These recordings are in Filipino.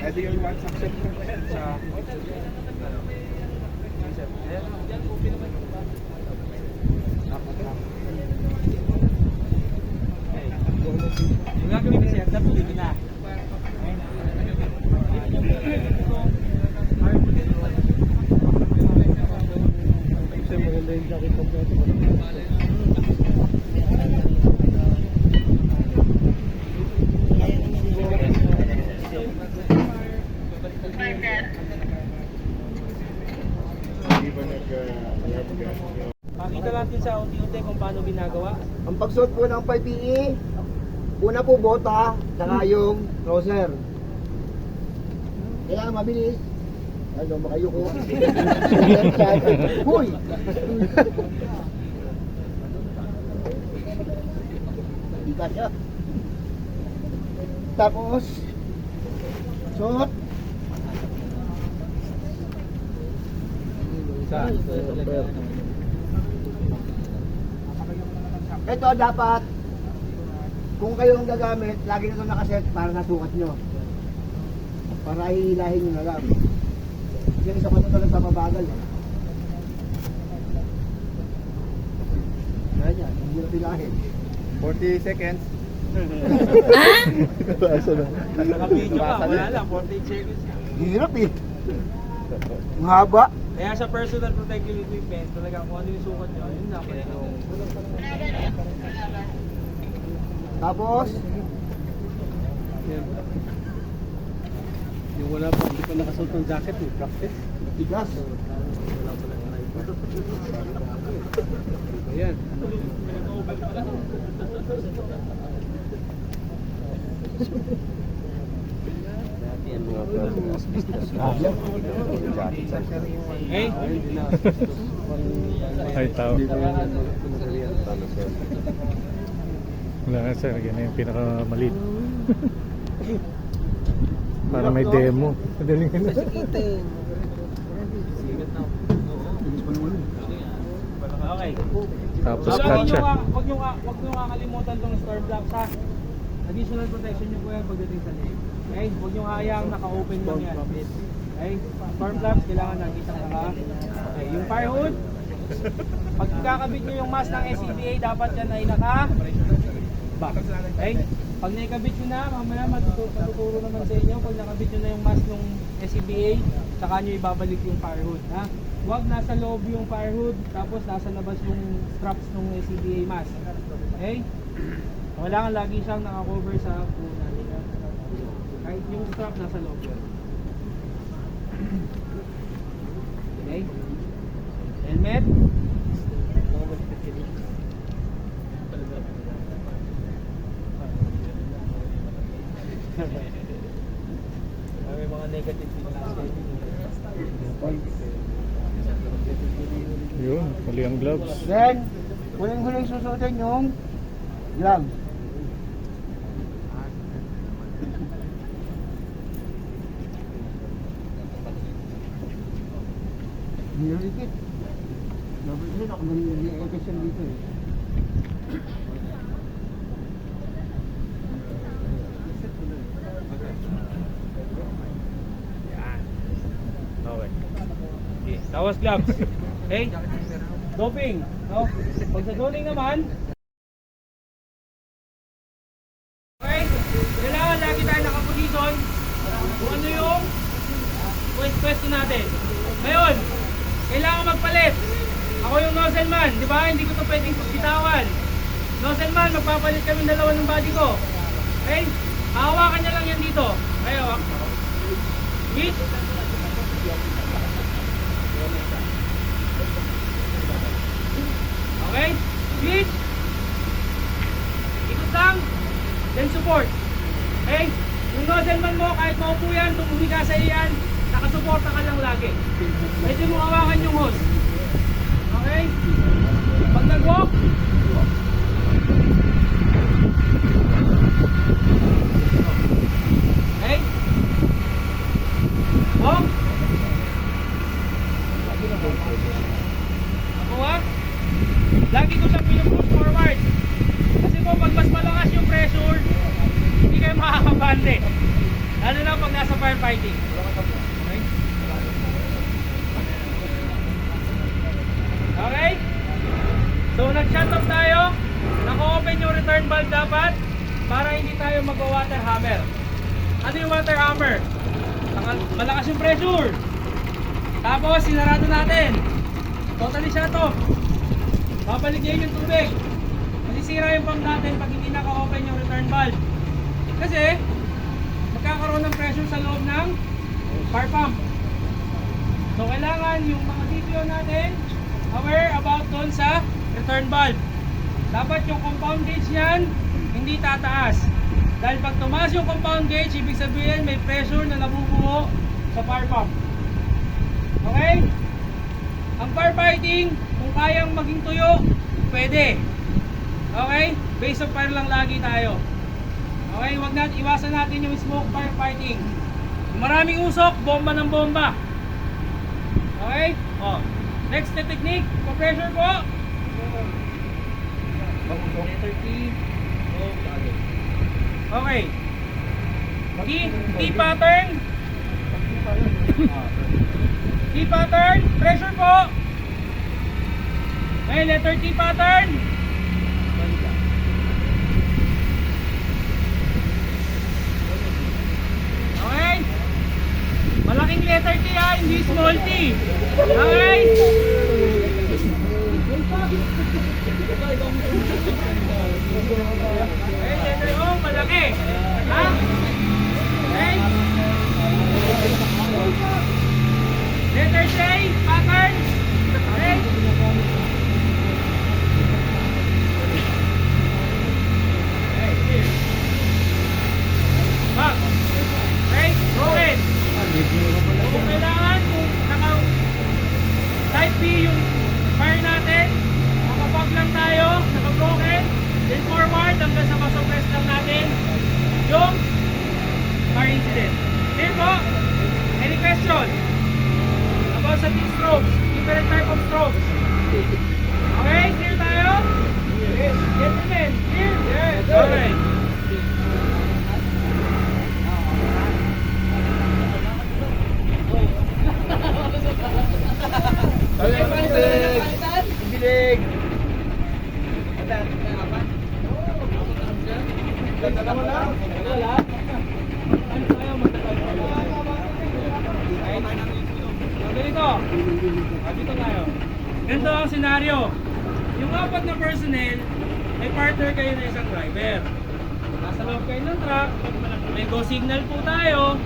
Ito yung one section sa Yung gagawin kasi at tapos dito na. Kasi maganda yung jacket kompleto. Pakita natin sa unti-unti kung paano ginagawa. Ang pagsuot po ng PPE, una po bota, saka yung trouser. Kailangan mabilis. Ano, makayuko. Huy! Hindi ka siya. Tapos, suot. Ito dapat, kung kayo ang gagamit, lagi na ito nakaset para nasukat nyo. Para hihilahin nyo na lang. Yung isa pa ito talagang papabagal. Ganyan, hindi na pilahin. 40 seconds. Naka-video ka, wala lang, 48 seconds. Hirap eh. Ang haba. Kaya sa personal protective equipment, talaga kung ano yung sukat nyo, yun lang. Tapos, Yung wala pa, hindi pa nakasuot ng jacket eh, practice. tigas. Ayan. Eh? Ay, tao. Wala nga sir, yan yung pinakamaliit. Para may demo. Madaling na. Okay. Tapos So, katsa. Huwag nyo kakalimutan tong storm blocks ha. Additional protection nyo po yan pagdating sa leg. Okay? Huwag nyo hayang naka-open lang yan. Okay? Storm blocks, kailangan nakita naka. Okay, yung fire hood, pag kakabit nyo yung mask ng SCBA, dapat yan ay naka-back. Okay? Pag naikabit nyo na, mamaya matuturo naman sa inyo, pag nakabit nyo na yung mask ng SCBA, saka nyo ibabalik yung fire hood. Ha? Huwag nasa loob yung fire hood, tapos nasa labas yung straps ng SCBA mask. Okay? Kailangan lagi siyang nakakover sa puna. Kahit yung strap nasa loob yun. Okay? Helmet. May mga negative feedback. Yun, mali ang gloves. Then, huling-huling susuotin yung gloves. Nilikit. Dapat yun ako nag-i-efficient dito eh. Okay. Okay. Tapos gloves. Okay? Doping. No? Pag sa doping naman, okay? Kailangan lagi tayo nakaposition kung ano yung pwesto natin. Ngayon, kailangan magpalit. Ako yung nozzle man, di ba? Hindi ko ito pwedeng bitawan. Nozzle man, magpapalit kami dalawa ng body ko. Okay? Hawakan niya lang yan dito. Ayaw, ha? Hit. Okay? Switch. Ikot lang. Then support. Okay? Yung nozzle man mo, kahit maupo yan, tumuhi ka sa iyan, nakasuporta ka lang lagi. Pwede mo hawakan yung hose. Okay? Pag nag-walk, okay? Walk. Ako ha? Lagi ko siyang pinupush forward. po, pag mas malakas yung pressure, hindi kayo makakabante. Lalo na pag nasa firefighting. Okay? Okay? So, nag-shut off tayo. Naka-open yung return valve dapat para hindi tayo mag-water hammer. Ano yung water hammer? Malakas yung pressure. Tapos, sinarado natin. Totally shut off. Babalik ngayon yung tubig. Masisira yung pump natin pag hindi naka-open yung return valve. Kasi, magkakaroon ng pressure sa loob ng fire pump. So, kailangan yung mga DPO natin aware about doon sa return valve. Dapat yung compound gauge niyan hindi tataas. Dahil pag tumaas yung compound gauge, ibig sabihin may pressure na nabubuo sa fire pump. Okay? Ang firefighting, kung kayang maging tuyo, pwede. Okay? Base of fire lang lagi tayo. Okay? Iwasan natin yung smoke firefighting. Kung maraming usok, bomba ng bomba. Okay? Oh. Next na technique, pa-pressure po. Okay. T pattern. T pattern, pressure po. Okay, letter T pattern. Okay. Malaking letter T ha, hindi small t. Okay. Okay, letter O, malaki. Ha? Okay. Letter J, pattern. Okay. Back. Okay, broken. Kung kailangan, kung type B yung fire natin, makapag lang tayo, naka-broken, then forward hanggang sa masuppress lang natin yung fire incident. Clear po? Any question? About sa strokes, different type of strokes. Okay, clear tayo? Yes. Gentlemen, clear? Yes. Okay. Bilig! Dito tayo. Ganito ang senaryo. Yung apat na personnel, may partner kayo na isang driver. Nasa loob kayo ng truck, may go signal po tayo,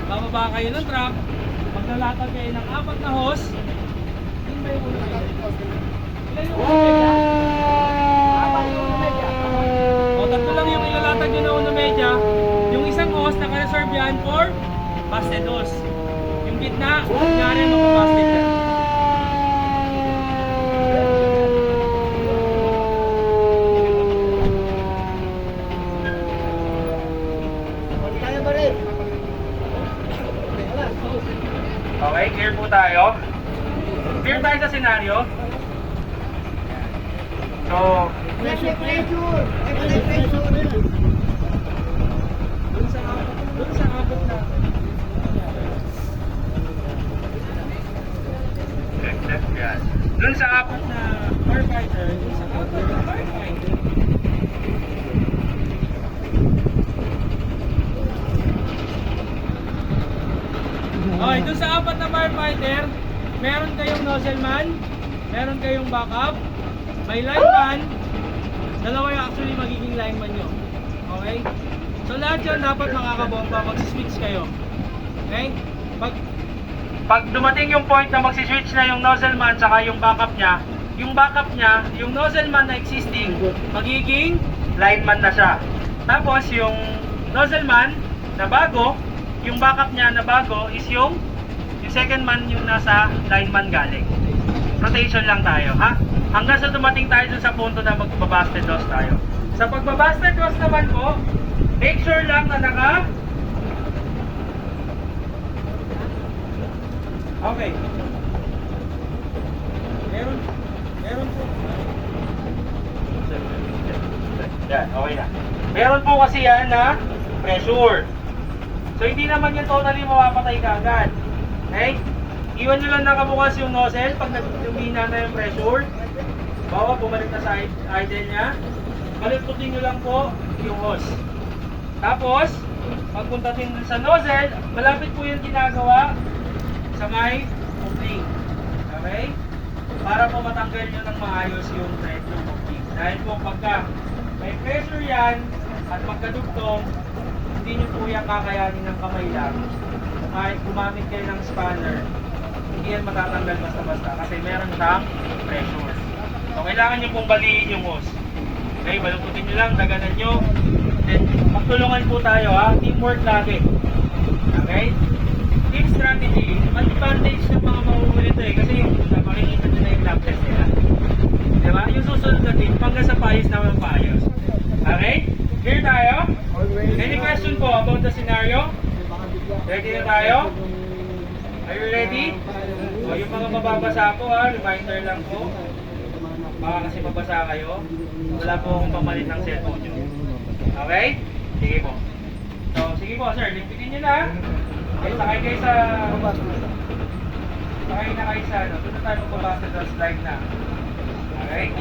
bababa kayo ng truck, maglalatag kayo ng apat na hose. Yun ba yung una media? Ilan yung una media? Apat yung una media. O, tatlo lang yung ilalatag nyo na una media. Yung isang hose, naka-reserve yan for busted hose. Yung gitna, kunyari mapabusted yan. Okay, clear po tayo. Clear tayo sa senaryo. So, Pressure! dun sa abot na dun sa apat na firefighter, dun sa apat na firefighter. Okay, dun sa apat na firefighter, meron kayong nozzle man, meron kayong backup, may lineman, dalawa yung actually magiging lineman nyo. Okay? So lahat yun dapat makakabomba, magsiswitch kayo. Okay? Pag dumating yung point na magsiswitch na yung nozzle man saka yung backup niya, yung nozzle man na existing, magiging lineman na siya. Tapos yung nozzle man na bago, yung backup niya na bago is yung second man yung nasa lineman galing. Rotation lang tayo, ha? Hanggang sa dumating tayo dun sa punto na magbabusted loss tayo. Sa pagbabusted loss naman po, make sure lang na Okay. Meron po. Yan, okay na. Meron po kasi yan na pressure. So hindi naman yan totally mapapatay ka agad. Okay? Iwan nyo lang nakabukas yung nozzle pag lumina na yung pressure. Bawa, bumalik na sa idle niya. Balikutin nyo lang po yung hose. Tapos, pagpunta din sa nozzle, malapit po yung ginagawa sa may opening. Okay? Para po matanggal nyo ng maayos yung thread ng opening. Dahil po pagka may pressure yan at magkadugtong, hindi nyo po yan kakayanin ng kamay lang. Kahit gumamit kayo ng spanner, hindi yan matatanggal basta-basta kasi meron siyang pressure. So kailangan nyo pong baliin yung hose. Okay, balukutin nyo lang, daganan nyo. Then magtulungan po tayo ha, teamwork lagi. Okay? Team strategy, advantage ng mga mahuhuli ito eh. Kasi yung makikita nyo na yung lap test nila. Diba? Yung susunod na team, hanggang sa payos naman payos. Okay? Clear tayo? Any question po about the scenario? Ready na tayo? Are you ready? O yung mga mababasa po ha, reminder lang po. Baka kasi mabasa kayo. Wala po akong pamalit ng cellphone nyo. Okay? Sige po. So, sige po sir, ligpitin nyo na. Okay, sakay kayo sa... Sakay na kayo sa ano. Doon na tayo magbabasa sa slide na. Okay?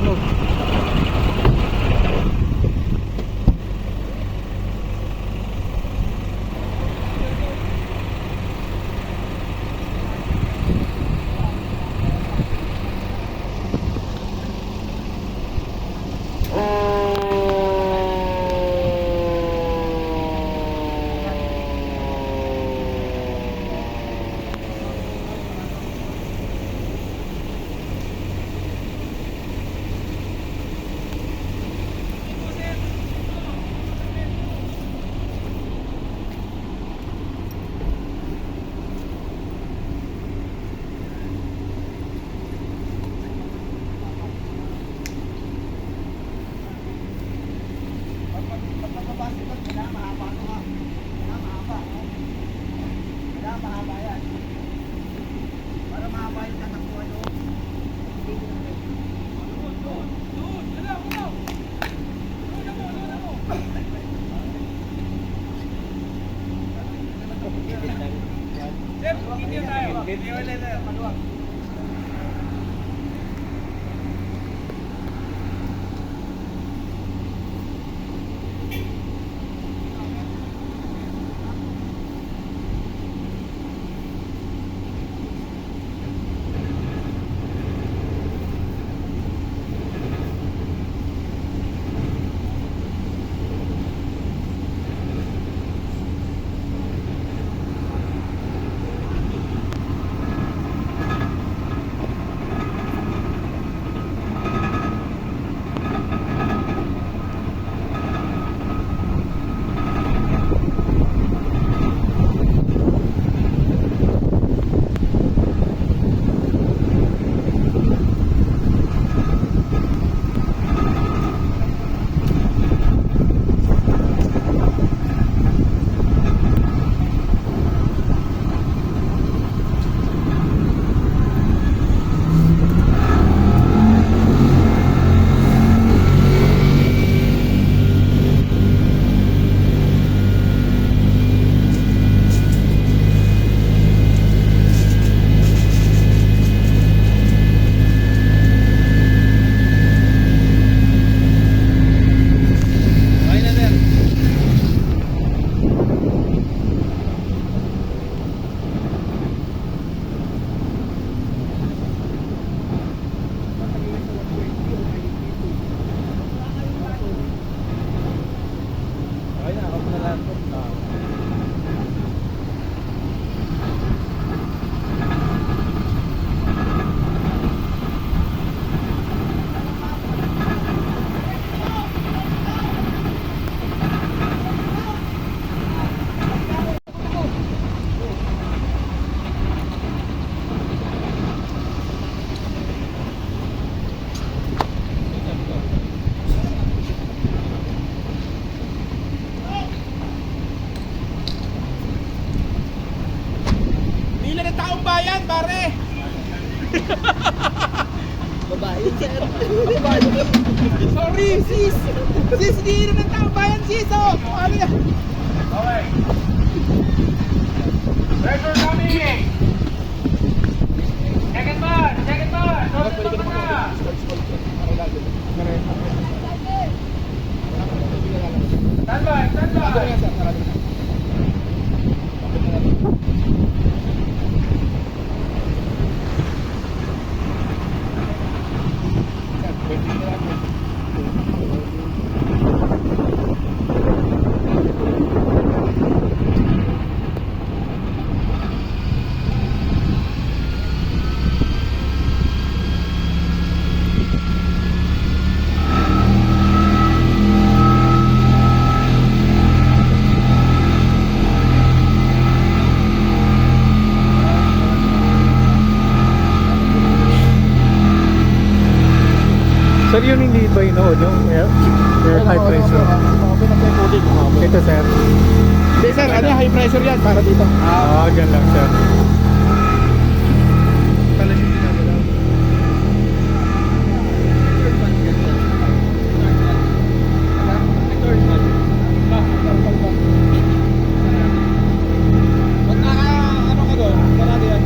ano. Babae, sir. Sorry, sis! Sis, hindi na ng tao bayan, sis! Oh, ano yan? Okay. Pressure coming! Second man! Second man! Sorry pa na! Stand by! Stand by! Sir, yun hindi ba inood yung high pressure? Ito, sir. Hindi sir, ano high pressure yan para dito. Dyan lang, sir. Pala yung ginagalaw. Pag ano ka doon, sarado yan.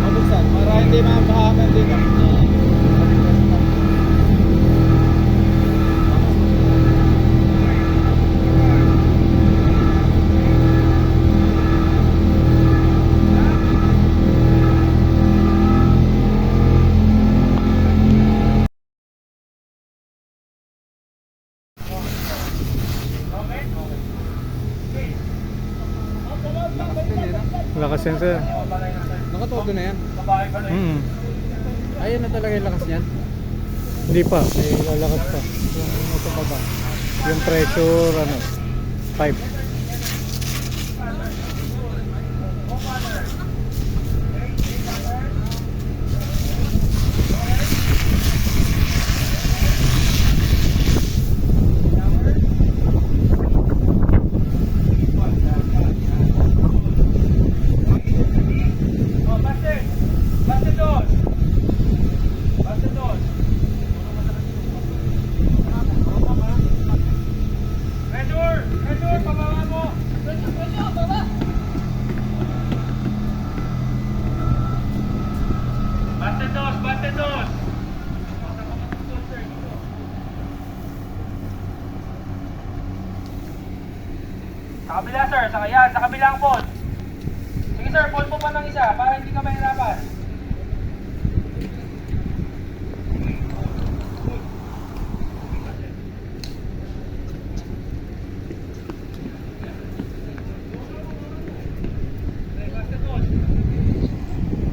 Mabuksan, para hindi mabahaman dito. lakas yan sir. Nakatodo na yan. Mm. Ayan na talaga yung lakas niyan. Hindi pa, may lalakas pa. Yung ito pa ba? Yung pressure, ano, pipe. Oh, basta. Basta doon. Basta doon. Pressure! Pressure! Pababa mo! Pressure! Pressure! Baba! Basta dos! Basta dos! Sa kabila sir, sa kabilang pod. Sige sir, pod mo pa ng isa para hindi ka mahirapan.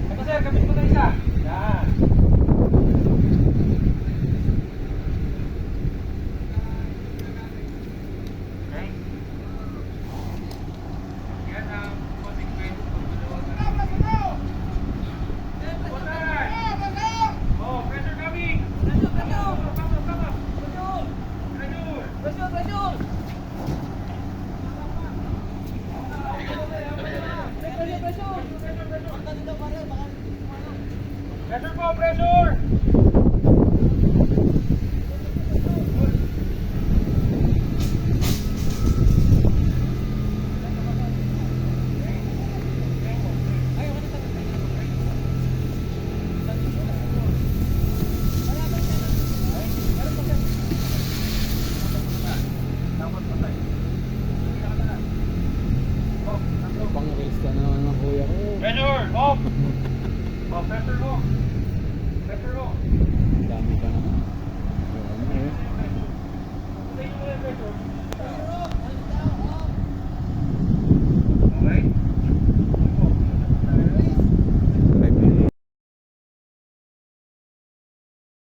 Ito sir, kapit mo ng isa. Yan. Okay. Yan ang consequence pag maluwag na. Oh, pressure coming! Pressure! Pressure! Pressure! Pressure! Pressure po, pressure! Pang-race ka na naman ng kuya ko. Pressure! Off! Oh, pressure off! Pressure off! Dami pa naman.